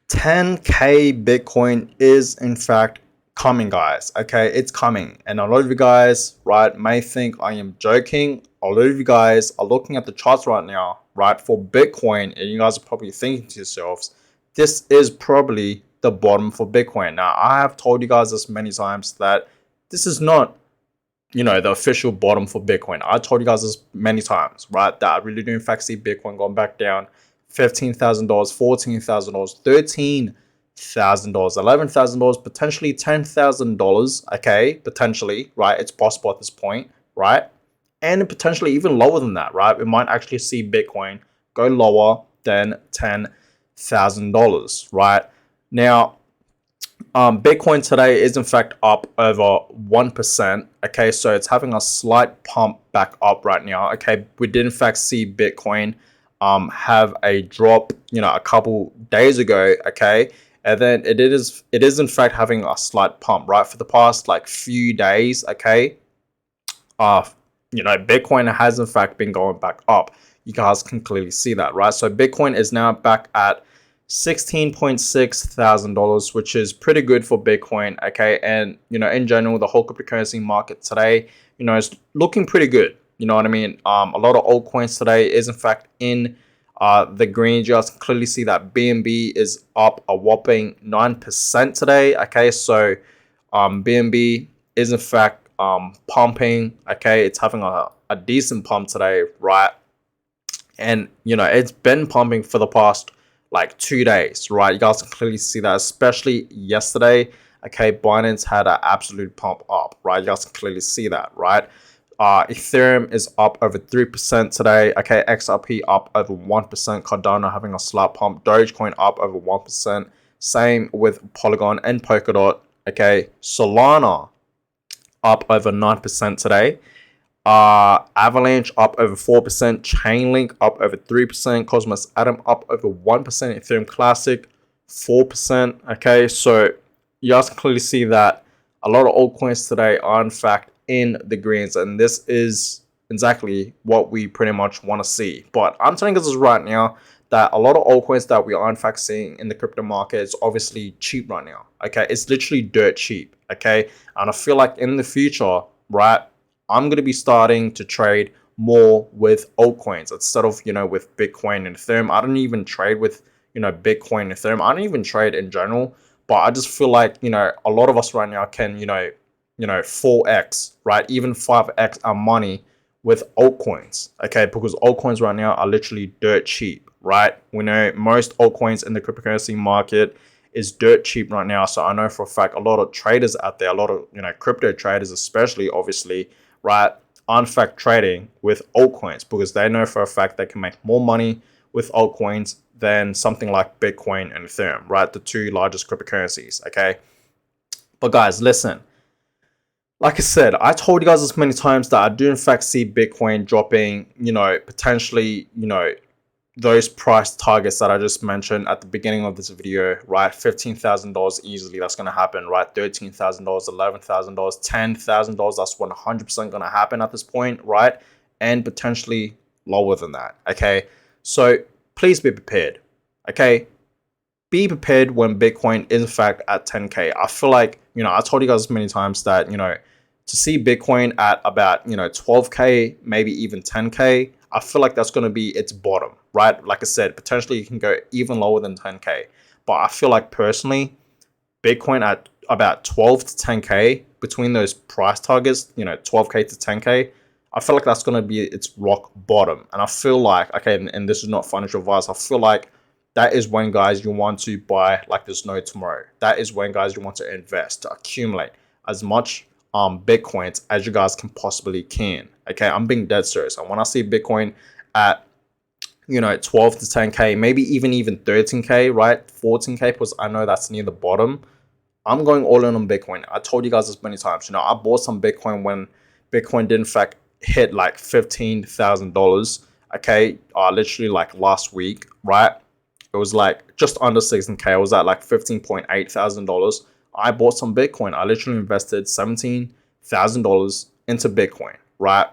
10k Bitcoin is in fact coming, guys. Okay, it's coming, and a lot of you guys, right, may think I am joking. A lot of you guys are looking at the charts right now, right, for Bitcoin, and you guys are probably thinking to yourselves, this is probably the bottom for Bitcoin. Now, I have told you guys this many times that this is not, the official bottom for Bitcoin. I told you guys this many times, right? That I really do in fact see Bitcoin going back down $15,000, $14,000, $13,000, $11,000, potentially $10,000. Okay, potentially, right? It's possible at this point, right? And potentially even lower than that, right? We might actually see Bitcoin go lower than $10,000, right? Now, Bitcoin today is in fact up over 1%. Okay, so it's having a slight pump back up right now. Okay, we did in fact see Bitcoin have a drop, a couple days ago. Okay, and then it is in fact having a slight pump right for the past like few days. Okay, uh, Bitcoin has in fact been going back up. You guys can clearly see that, right? So Bitcoin is now back at $16,600, which is pretty good for Bitcoin. Okay, and in general, the whole cryptocurrency market today, is looking pretty good. You know what I mean? A lot of altcoins today is in fact in the green. You guys can clearly see that BNB is up a whopping 9% today. Okay, so BNB is in fact pumping. Okay, it's having a decent pump today, right? And it's been pumping for the past like 2 days, right? You guys can clearly see that, especially yesterday. Okay, Binance had an absolute pump up, right? You guys can clearly see that, right? Ethereum is up over 3% today. Okay, XRP up over 1%. Cardano having a slight pump. Dogecoin up over 1%. Same with Polygon and Polkadot. Okay, Solana up over 9% today. Avalanche up over 4%, Chainlink up over 3%, Cosmos Atom up over 1%, Ethereum Classic 4%. Okay, so you guys can clearly see that a lot of altcoins today are in fact in the greens, and this is exactly what we pretty much want to see. But I'm telling you this right now that a lot of altcoins that we are in fact seeing in the crypto market is obviously cheap right now. Okay, it's literally dirt cheap. Okay, and I feel like in the future, right, I'm going to be starting to trade more with altcoins instead of, with Bitcoin and Ethereum. I don't even trade with, Bitcoin and Ethereum. I don't even trade in general, but I just feel like, a lot of us right now can, 4x, right? Even 5x our money with altcoins, okay? Because altcoins right now are literally dirt cheap, right? We know most altcoins in the cryptocurrency market is dirt cheap right now. So I know for a fact a lot of traders out there, a lot of, crypto traders especially, obviously, right, are in fact trading with altcoins because they know for a fact they can make more money with altcoins than something like Bitcoin and Ethereum, right? The two largest cryptocurrencies, okay? But guys, listen. Like I said, I told you guys this many times that I do in fact see Bitcoin dropping, potentially, those price targets that I just mentioned at the beginning of this video, right? $15,000 easily, that's going to happen, right? $13,000, $11,000, $10,000, that's 100% going to happen at this point, right? And potentially lower than that, okay? So please be prepared, okay? Be prepared when Bitcoin is in fact at 10K. I feel like, I told you guys many times that, to see Bitcoin at about, 12K, maybe even 10K, I feel like that's going to be its bottom, right? Like I said, potentially you can go even lower than 10K. But I feel like personally, Bitcoin at about 12 to 10K, between those price targets, 12K to 10K, I feel like that's going to be its rock bottom. And I feel like, okay, and this is not financial advice, I feel like that is when, guys, you want to buy like there's no tomorrow. That is when, guys, you want to invest, to accumulate as much Bitcoins as you guys can possibly can. Okay, I'm being dead serious. And when I see Bitcoin at 12 to 10K, maybe even 13K, right? 14K, because I know that's near the bottom. I'm going all in on Bitcoin. I told you guys this many times. I bought some Bitcoin when Bitcoin did in fact hit like $15,000. Okay, literally like last week, right? It was like just under 16K. I was at like $15,800. I bought some Bitcoin. I literally invested $17,000 into Bitcoin, right?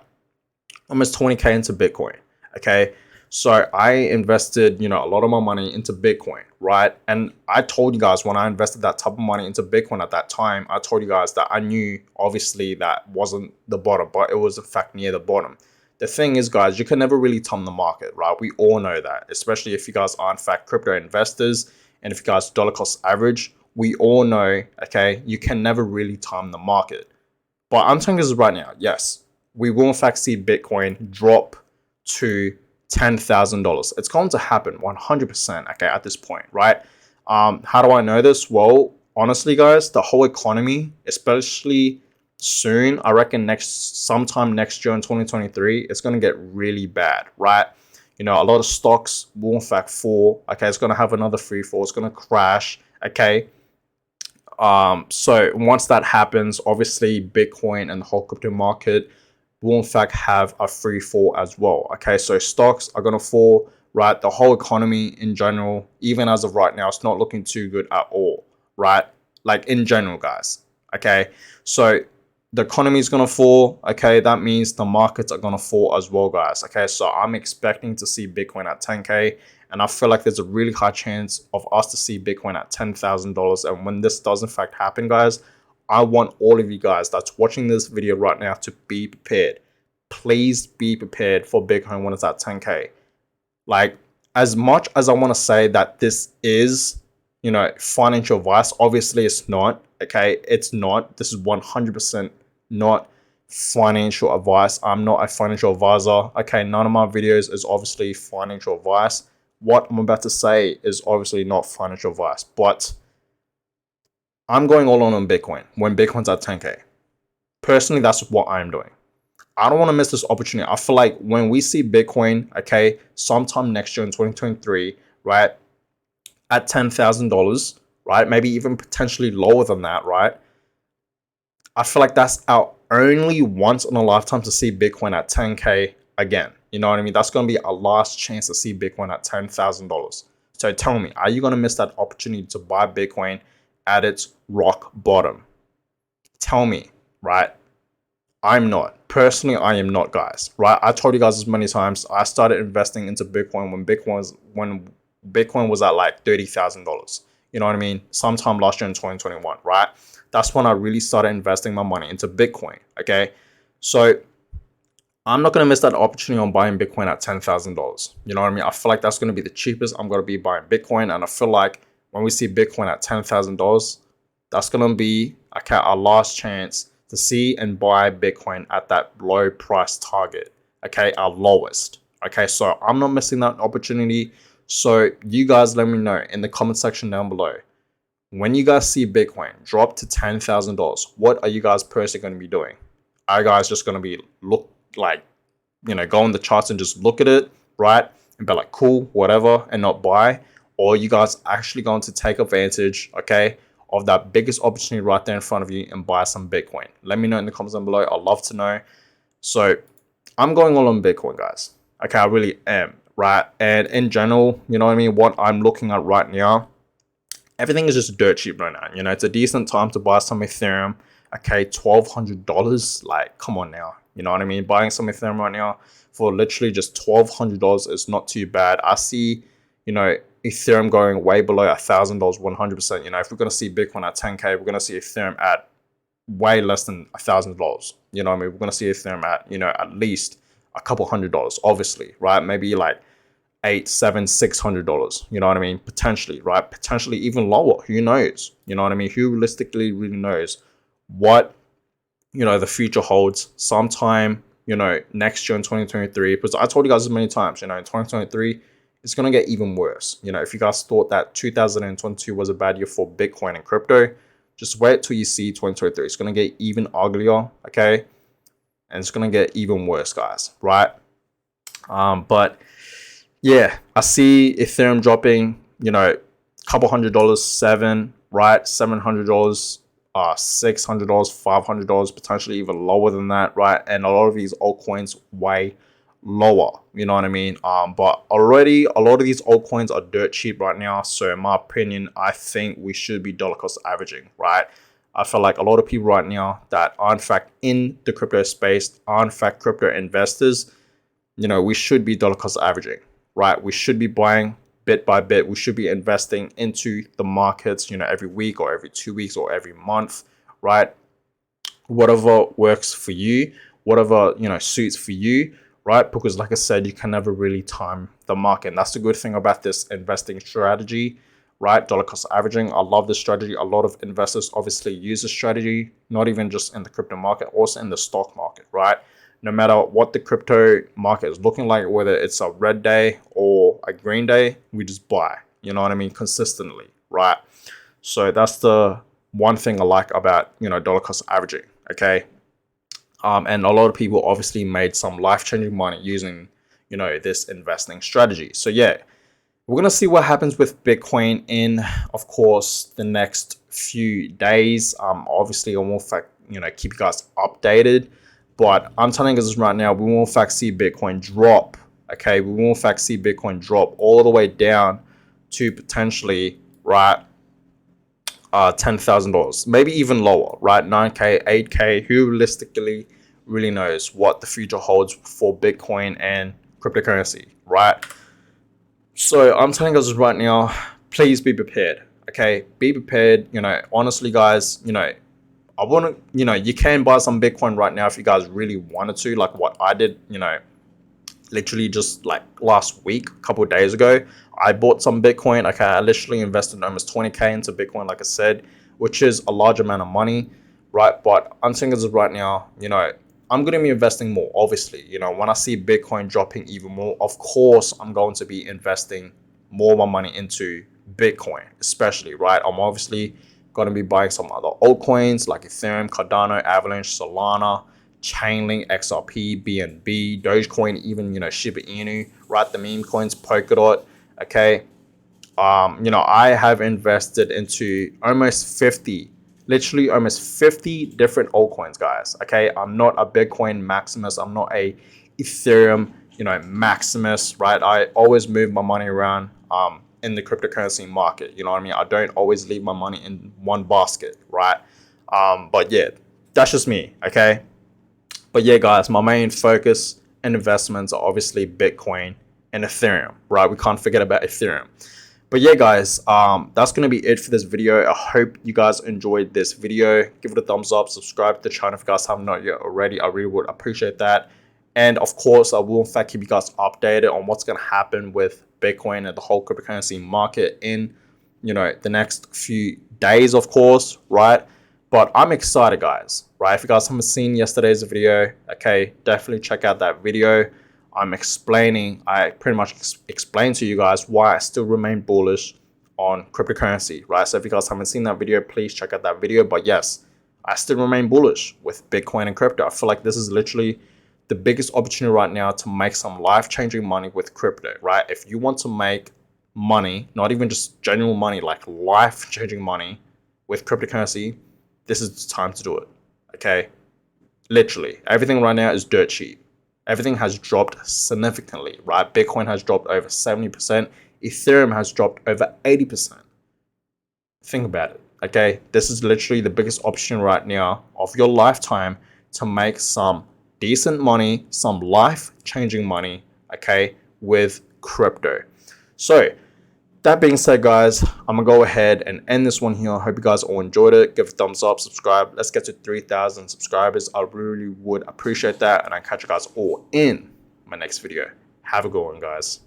Almost 20K into Bitcoin. Okay. So I invested, a lot of my money into Bitcoin, right? And I told you guys when I invested that type of money into Bitcoin at that time, I told you guys that I knew obviously that wasn't the bottom, but it was in fact near the bottom. The thing is, guys, you can never really time the market, right? We all know that, especially if you guys are in fact crypto investors and if you guys dollar cost average, we all know, okay, you can never really time the market. But I'm telling you this right now, yes, we will in fact see Bitcoin drop to $10,000. It's going to happen 100%, okay, at this point, right? How do I know this? Well, honestly, guys, the whole economy, especially soon, I reckon sometime next year in 2023, it's going to get really bad, right? A lot of stocks will in fact fall, okay? It's going to have another free fall. It's going to crash, okay? So once that happens, obviously Bitcoin and the whole crypto market will in fact have a free fall as well. Okay, so stocks are gonna fall, right? The whole economy in general, even as of right now, it's not looking too good at all, right? Like in general, guys. Okay, so the economy is gonna fall. Okay, that means the markets are gonna fall as well, guys. Okay, so I'm expecting to see Bitcoin at 10K. And I feel like there's a really high chance of us to see Bitcoin at $10,000. And when this does in fact happen, guys, I want all of you guys that's watching this video right now to be prepared. Please be prepared for Bitcoin when it's at 10K. Like, as much as I want to say that this is, financial advice, obviously it's not. Okay, it's not. This is 100% not financial advice. I'm not a financial advisor. Okay, none of my videos is obviously financial advice. What I'm about to say is obviously not financial advice, but I'm going all on Bitcoin when Bitcoin's at 10K. Personally, that's what I'm doing. I don't want to miss this opportunity. I feel like when we see Bitcoin, okay, sometime next year in 2023, right, at $10,000, right, maybe even potentially lower than that, right, I feel like that's our only once in a lifetime to see Bitcoin at 10K again. You know what I mean? That's going to be our last chance to see Bitcoin at $10,000. So tell me, are you going to miss that opportunity to buy Bitcoin at its rock bottom? Tell me, right? I'm not. Personally, I am not, guys. Right? I told you guys as many times. I started investing into Bitcoin when Bitcoin was at like $30,000. You know what I mean? Sometime last year in 2021, right? That's when I really started investing my money into Bitcoin. Okay, so I'm not going to miss that opportunity on buying Bitcoin at $10,000. You know what I mean? I feel like that's going to be the cheapest I'm going to be buying Bitcoin. And I feel like when we see Bitcoin at $10,000, that's going to be our last chance to see and buy Bitcoin at that low price target. Okay, our lowest. Okay, so I'm not missing that opportunity. So you guys let me know in the comment section down below. When you guys see Bitcoin drop to $10,000, what are you guys personally going to be doing? Are you guys just going to be go on the charts and just look at it, right? And be like, cool, whatever, and not buy? Or are you guys actually going to take advantage, okay, of that biggest opportunity right there in front of you and buy some Bitcoin? Let me know in the comments down below. I'd love to know. So I'm going all on Bitcoin, guys. Okay, I really am, right? And in general, you know what I mean? What I'm looking at right now, everything is just dirt cheap right now. It's a decent time to buy some Ethereum. Okay, $1,200. Like, come on now. You know what I mean? Buying some Ethereum right now for literally just $1,200 is not too bad. I see, Ethereum going way below $1,000, 100%. If we're going to see Bitcoin at 10K, we're going to see Ethereum at way less than $1,000. You know what I mean? We're going to see Ethereum at, at least a couple $100, obviously, right? Maybe like $800, $700, $600. You know what I mean? Potentially, right? Potentially even lower. Who knows? You know what I mean? Who realistically really knows what the future holds sometime, next year in 2023. Because I told you guys as many times, in 2023, it's going to get even worse. If you guys thought that 2022 was a bad year for Bitcoin and crypto, just wait till you see 2023. It's going to get even uglier, okay? And it's going to get even worse, guys, right? But yeah, I see Ethereum dropping, couple $100, right? $700, $600, $500, potentially even lower than that, right? And a lot of these altcoins way lower, you know what I mean? But already a lot of these altcoins are dirt cheap right now. So in my opinion, I think we should be dollar cost averaging, right? I feel like a lot of people right now that are in fact in the crypto space, are in fact crypto investors, we should be dollar cost averaging, right? We should be buying bit by bit. We should be investing into the markets, every week or every 2 weeks or every month, right? Whatever works for you, whatever, suits for you, right? Because like I said, you can never really time the market. And that's the good thing about this investing strategy, right? Dollar cost averaging. I love this strategy. A lot of investors obviously use this strategy, not even just in the crypto market, also in the stock market, right? No matter what the crypto market is looking like, whether it's a red day or a green day, we just buy, consistently, right? So that's the one thing I like about, dollar cost averaging, okay? And a lot of people obviously made some life-changing money using, this investing strategy. So yeah, we're going to see what happens with Bitcoin in, of course, the next few days. Obviously, I will, keep you guys updated. But I'm telling you this right now, we will in fact see Bitcoin drop. Okay, we will in fact see Bitcoin drop all the way down to potentially, right, $10,000, maybe even lower, right? 9K, 8K. Who realistically really knows what the future holds for Bitcoin and cryptocurrency, right? So I'm telling you guys right now, please be prepared. Okay, be prepared. Honestly, guys, I want to, you can buy some Bitcoin right now if you guys really wanted to, like what I did, literally just like last week, a couple of days ago. I bought some Bitcoin. Okay, I literally invested almost 20K into Bitcoin, like I said, which is a large amount of money, right? But I'm saying this right now, I'm going to be investing more, obviously. When I see Bitcoin dropping even more, of course, I'm going to be investing more of my money into Bitcoin, especially, right? I'm obviously going to be buying some other altcoins like Ethereum, Cardano, Avalanche, Solana, Chainlink, XRP, BNB, Dogecoin, even, Shiba Inu, right? The meme coins, Polkadot, okay? I have invested into literally almost 50 different altcoins, guys, okay? I'm not a Bitcoin maximus. I'm not a Ethereum, maximus, right? I always move my money around in the cryptocurrency market, you know what I mean? I don't always leave my money in one basket, right? But yeah, that's just me, okay? But yeah, guys, my main focus and investments are obviously Bitcoin and Ethereum, right? We can't forget about Ethereum. But yeah, guys, that's going to be it for this video. I hope you guys enjoyed this video. Give it a thumbs up, subscribe to the channel if you guys haven't not yet already. I really would appreciate that. And of course, I will in fact keep you guys updated on what's going to happen with Bitcoin and the whole cryptocurrency market in, the next few days, of course, right? But I'm excited, guys, right? If you guys haven't seen yesterday's video, okay, definitely check out that video. I pretty much explained to you guys why I still remain bullish on cryptocurrency, right? So if you guys haven't seen that video, please check out that video. But yes, I still remain bullish with Bitcoin and crypto. I feel like this is literally the biggest opportunity right now to make some life-changing money with crypto, right? If you want to make money, not even just general money, like life-changing money with cryptocurrency, this is the time to do it, okay? Literally, everything right now is dirt cheap. Everything has dropped significantly, right? Bitcoin has dropped over 70%. Ethereum has dropped over 80%. Think about it, okay? This is literally the biggest option right now of your lifetime to make some decent money, some life-changing money, okay, with crypto. So, that being said, guys, I'm going to go ahead and end this one here. I hope you guys all enjoyed it. Give a thumbs up, subscribe. Let's get to 3,000 subscribers. I really would appreciate that. And I'll catch you guys all in my next video. Have a good one, guys.